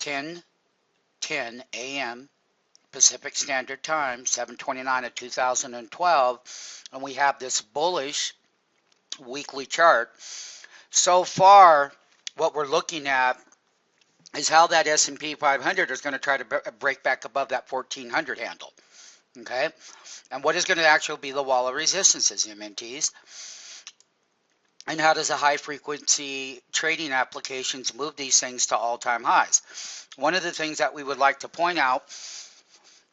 10:10 a.m. Pacific Standard Time, 7/29 of 2012, and we have this bullish weekly chart. So far, what we're looking at is how that S&P 500 is going to try to break back above that 1400 handle. Okay, and what is going to actually be the wall of resistances, MNTs? And how does the high frequency trading applications move these things to all-time highs? One of the things that we would like to point out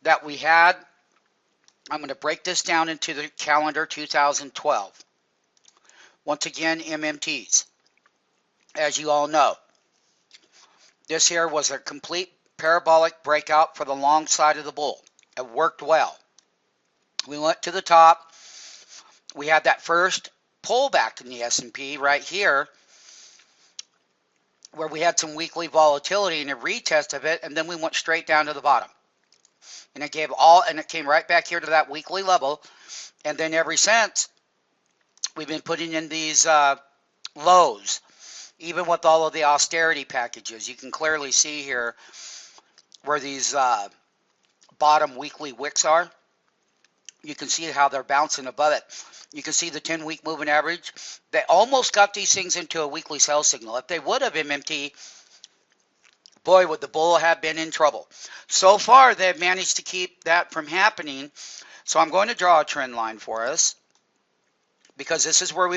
that we had, I'm going to break this down into the calendar 2012. Once again, MMTs. As you all know, this here was a complete parabolic breakout for the long side of the bull. It worked well. We went to the top. We had that first pullback in the S&P right here, where we had some weekly volatility and a retest of it, and then we went straight down to the bottom. And it came right back here to that weekly level. And then ever since, we've been putting in these lows, even with all of the austerity packages. You can clearly see here where these bottom weekly wicks are. You can see how they're bouncing above it. You can see the 10-week moving average. They almost got these things into a weekly sell signal. If they would have, MMT, boy, would the bull have been in trouble. So far, they've managed to keep that from happening. So I'm going to draw a trend line for us, because this is where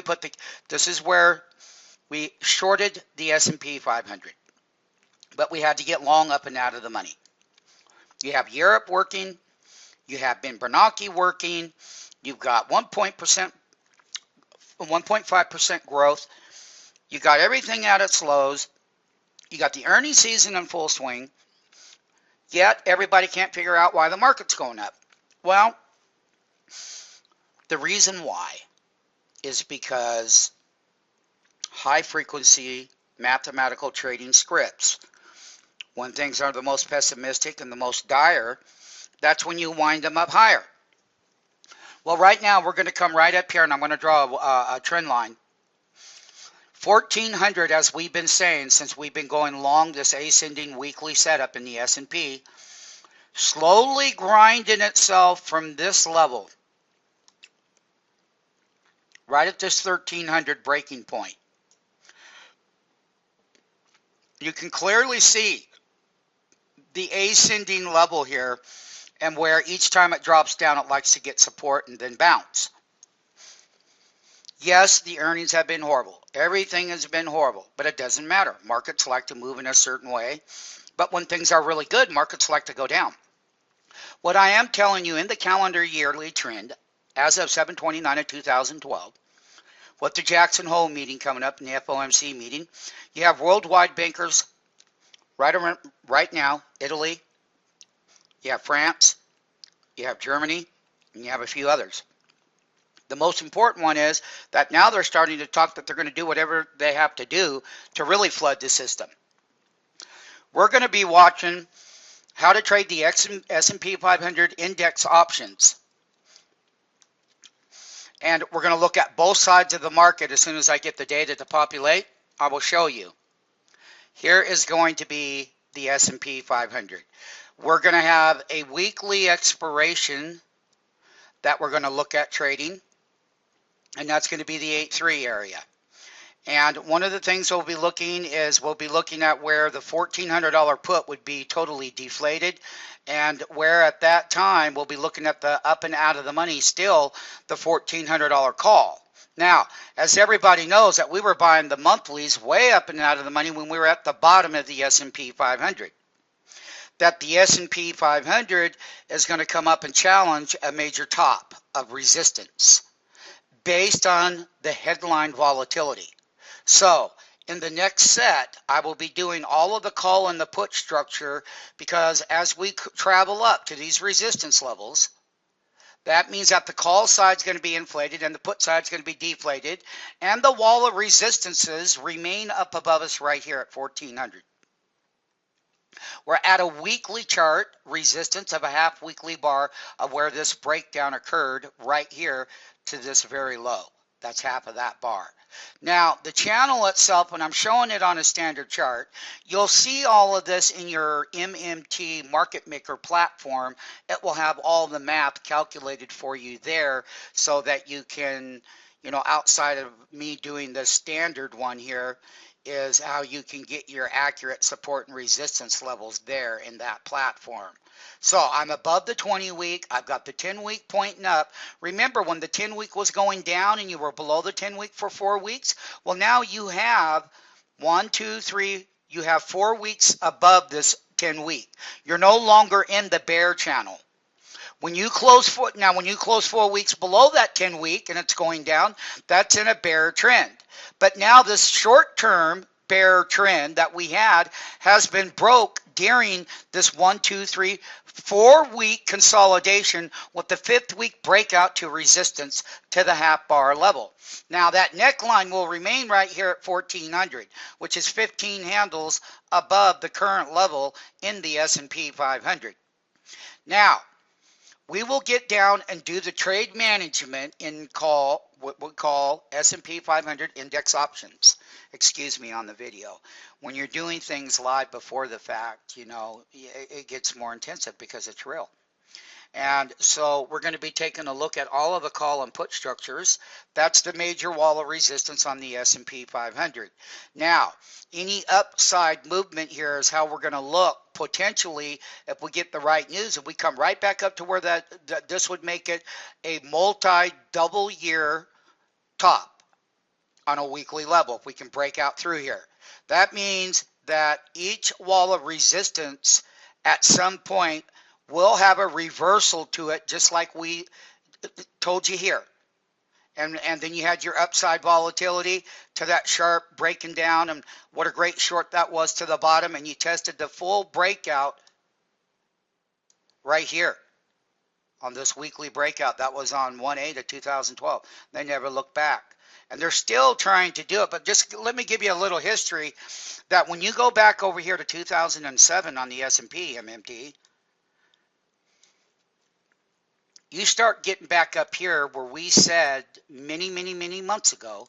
we shorted the S&P 500. But we had to get long up and out of the money. You have Europe working. You have Ben Bernanke working. You've got 1.5% growth. You got everything at its lows. You got the earnings season in full swing. Yet everybody can't figure out why the market's going up. Well, the reason why is because high frequency mathematical trading scripts, when things are the most pessimistic and the most dire, that's when you wind them up higher. Well, right now we're going to come right up here, and I'm going to draw a trend line. 1400, as we've been saying since we've been going long this ascending weekly setup in the S&P, slowly grinding itself from this level, right at this 1300 breaking point. You can clearly see the ascending level here, and where each time it drops down, it likes to get support and then bounce. Yes, the earnings have been horrible. Everything has been horrible, but it doesn't matter. Markets like to move in a certain way, but when things are really good, markets like to go down. What I am telling you in the calendar yearly trend, as of 7/29 of 2012, with the Jackson Hole meeting coming up in the FOMC meeting, you have worldwide bankers right now, Italy, you have France, you have Germany, and you have a few others. The most important one is that now they're starting to talk that they're going to do whatever they have to do to really flood the system. We're going to be watching how to trade the S&P 500 index options. And we're going to look at both sides of the market. As soon as I get the data to populate, I will show you. Here is going to be the S&P 500. We're going to have a weekly expiration that we're going to look at trading, and that's going to be the 8.3 area. And one of the things we'll be looking at where the $1,400 put would be totally deflated, and where at that time we'll be looking at the up and out of the money, still the $1,400 call. Now, as everybody knows, that we were buying the monthlies way up and out of the money when we were at the bottom of the S&P 500. That the S&P 500 is going to come up and challenge a major top of resistance based on the headline volatility. So in the next set, I will be doing all of the call and the put structure, because as we travel up to these resistance levels, that means that the call side is going to be inflated and the put side is going to be deflated, and the wall of resistances remain up above us right here at 1400. We're at a weekly chart resistance of a half weekly bar of where this breakdown occurred right here to this very low. That's half of that bar. Now, the channel itself, when I'm showing it on a standard chart, you'll see all of this in your MMT Market Maker platform. It will have all the math calculated for you there so that you can, outside of me doing the standard one here, is how you can get your accurate support and resistance levels there in that platform. So I'm above the 20-week. I've got the 10-week pointing up. Remember when the 10-week was going down and you were below the 10-week for 4 weeks? Well, now you have 1, 2, 3. You have 4 weeks above this 10-week. You're no longer in the bear channel. When you close 4 weeks below that 10-week and it's going down, that's in a bear trend. But now this short-term bear trend that we had has been broke during this 1, 2, 3, 4-week consolidation with the 5th week breakout to resistance to the half bar level. Now that neckline will remain right here at 1400, which is 15 handles above the current level in the S&P 500. Now, we will get down and do the trade management in what we call S&P 500 index options. Excuse me on the video. When you're doing things live before the fact, it gets more intensive because it's real. And so we're going to be taking a look at all of the call and put structures. That's the major wall of resistance on the S&P 500. Now, any upside movement here is how we're going to look potentially if we get the right news. If we come right back up to where this would make it a multi-double year top on a weekly level, if we can break out through here. That means that each wall of resistance at some point will have a reversal to it, just like we told you here. And then you had your upside volatility to that sharp breaking down, and what a great short that was to the bottom, and you tested the full breakout right here on this weekly breakout. That was on 1/8 of 2012. They never looked back. And they're still trying to do it, but just let me give you a little history that when you go back over here to 2007 on the S&P MMT, you start getting back up here where we said many, many, many months ago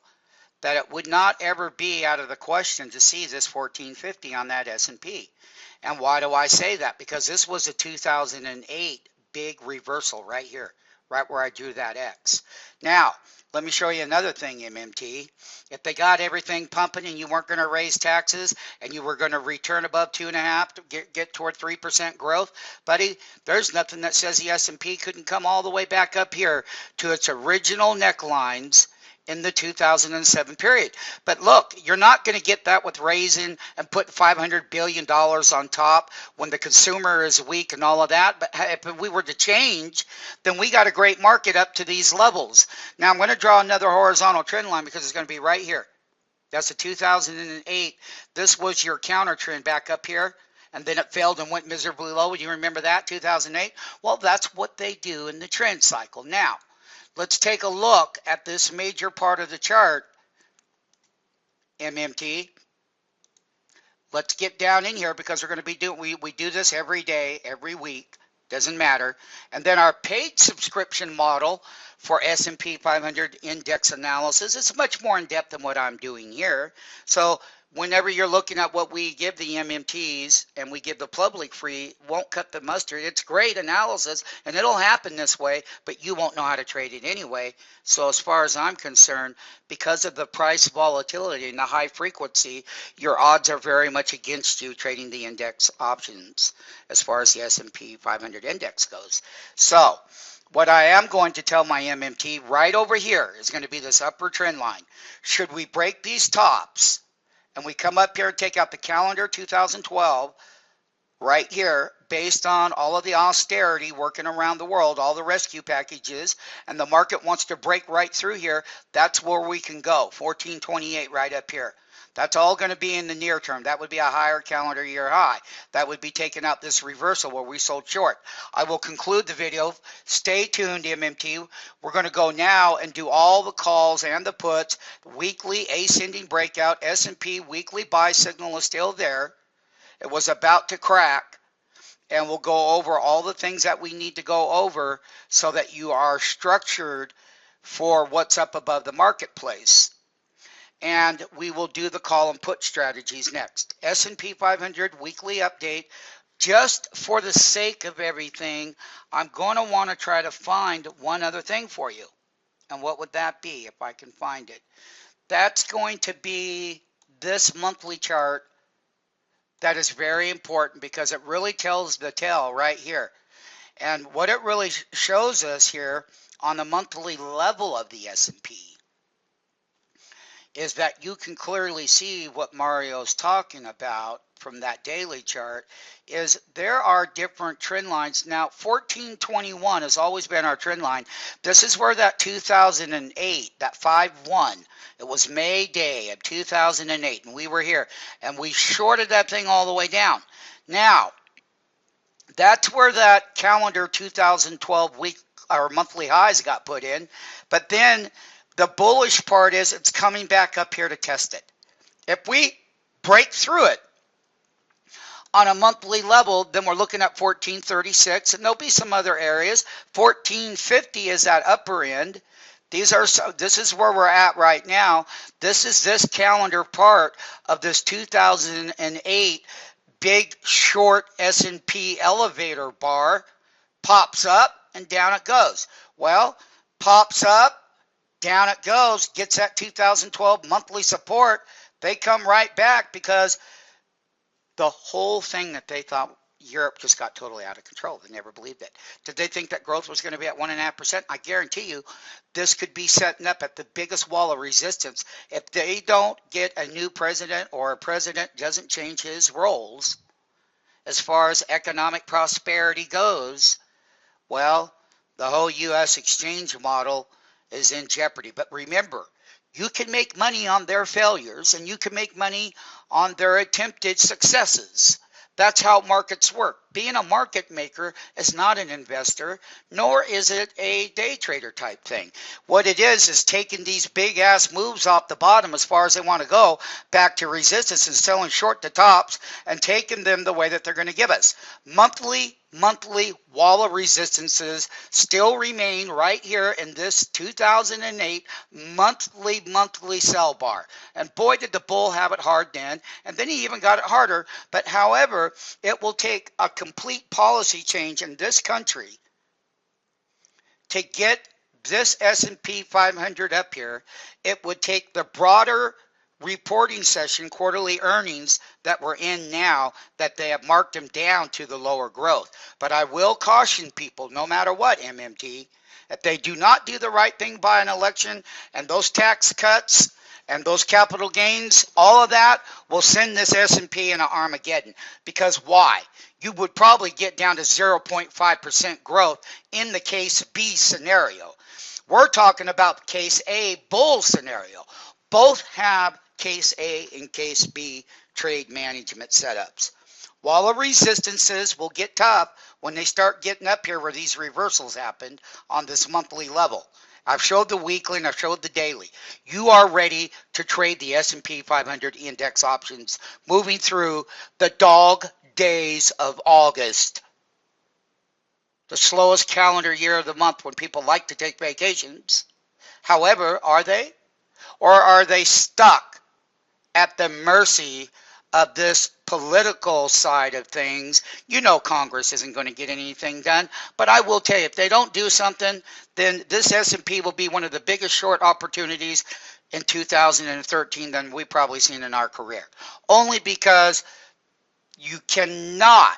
that it would not ever be out of the question to see this 1450 on that S&P. And why do I say that? Because this was a 2008 big reversal right here, right where I drew that X. Now, let me show you another thing, MMT. If they got everything pumping and you weren't going to raise taxes and you were going to return above 2.5 to get toward 3% growth, buddy, there's nothing that says the S&P couldn't come all the way back up here to its original necklines in the 2007 period. But look, you're not going to get that with raising and putting $500 billion on top when the consumer is weak and all of that. But if we were to change, then we got a great market up to these levels. Now I'm going to draw another horizontal trend line because it's going to be right here. That's a 2008. This was your counter trend back up here. And then it failed and went miserably low. Do you remember that, 2008? Well, that's what they do in the trend cycle. Now, let's take a look at this major part of the chart, MMT. Let's get down in here because we're going to be doing, we do this every day, every week, doesn't matter. And then our paid subscription model for S&P 500 index analysis is much more in depth than what I'm doing here. So whenever you're looking at what we give the MMTs and we give the public free, won't cut the mustard. It's great analysis and it'll happen this way, but you won't know how to trade it anyway. So as far as I'm concerned, because of the price volatility and the high frequency, your odds are very much against you trading the index options as far as the S&P 500 index goes. So what I am going to tell my MMT right over here is going to be this upper trend line. Should we break these tops, and we come up here and take out the calendar 2012 right here based on all of the austerity working around the world, all the rescue packages, and the market wants to break right through here, that's where we can go, 1428 right up here. That's all going to be in the near term. That would be a higher calendar year high. That would be taking out this reversal where we sold short. I will conclude the video. Stay tuned, MMT. We're going to go now and do all the calls and the puts. Weekly ascending breakout. S&P weekly buy signal is still there. It was about to crack. And we'll go over all the things that we need to go over so that you are structured for what's up above the marketplace. And we will do the call and put strategies next. S&P 500 weekly update. Just for the sake of everything, I'm going to want to try to find one other thing for you. And what would that be if I can find it? That's going to be this monthly chart. That is very important because it really tells the tale right here. And what it really shows us here on the monthly level of the S&P is that you can clearly see what Mario's talking about from that daily chart is there are different trend lines. Now, 1421 has always been our trend line. This is where that 2008, that 5-1, it was May Day of 2008, and we were here, and we shorted that thing all the way down. Now, that's where that calendar 2012 week or monthly highs got put in, but then the bullish part is it's coming back up here to test it. If we break through it on a monthly level, then we're looking at 1436, and there'll be some other areas. 1450 is that upper end. This is where we're at right now. This is this calendar part of this 2008 big short S&P elevator bar. Pops up and down it goes. Well, pops up, down it goes, gets that 2012 monthly support. They come right back because the whole thing that they thought Europe just got totally out of control. They never believed it. Did they think that growth was going to be at 1.5%? I guarantee you this could be setting up at the biggest wall of resistance. If they don't get a new president or a president doesn't change his roles as far as economic prosperity goes, well, the whole U.S. exchange model is in jeopardy. But remember, you can make money on their failures and you can make money on their attempted successes. That's how markets work. Being a market maker is not an investor, nor is it a day trader type thing. What it is taking these big ass moves off the bottom as far as they want to go back to resistance and selling short to tops and taking them the way that they're going to give us. Monthly wall of resistances still remain right here in this 2008 monthly sell bar. And boy, did the bull have it hard then, and then he even got it harder. But however, it will take a complete policy change in this country to get this S&P 500 up here. It would take the broader reporting session, quarterly earnings that we're in now, that they have marked them down to the lower growth. But I will caution people, no matter what, MMT, if they do not do the right thing by an election and those tax cuts and those capital gains, all of that will send this S&P in an Armageddon. Because why? You would probably get down to 0.5% growth in the case B scenario. We're talking about case A bull scenario. Both have case A and case B trade management setups. Wall of resistances will get tough when they start getting up here where these reversals happened on this monthly level. I've showed the weekly and I've showed the daily. You are ready to trade the S&P 500 index options moving through the dog days of August. The slowest calendar year of the month when people like to take vacations. However, are they? Or are they stuck at the mercy of this political side of things? You know Congress isn't going to get anything done, but I will tell you, if they don't do something, then this S&P will be one of the biggest short opportunities in 2013 than we've probably seen in our career. Only because you cannot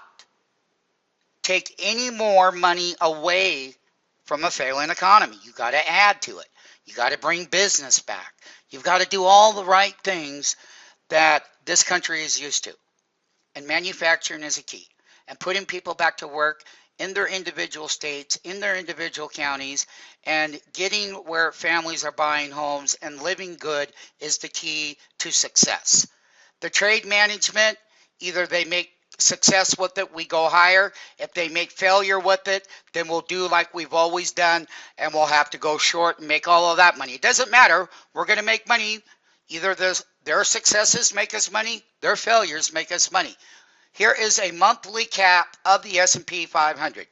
take any more money away from a failing economy. You got to add to it. You got to bring business back. You've got to do all the right things that this country is used to. And manufacturing is a key. And putting people back to work in their individual states, in their individual counties, and getting where families are buying homes and living good is the key to success. The trade management, either they make success with it, we go higher. If they make failure with it, then we'll do like we've always done, and we'll have to go short and make all of that money. It doesn't matter. We're going to make money. Either their successes make us money, their failures make us money. Here is a monthly cap of the S&P 500.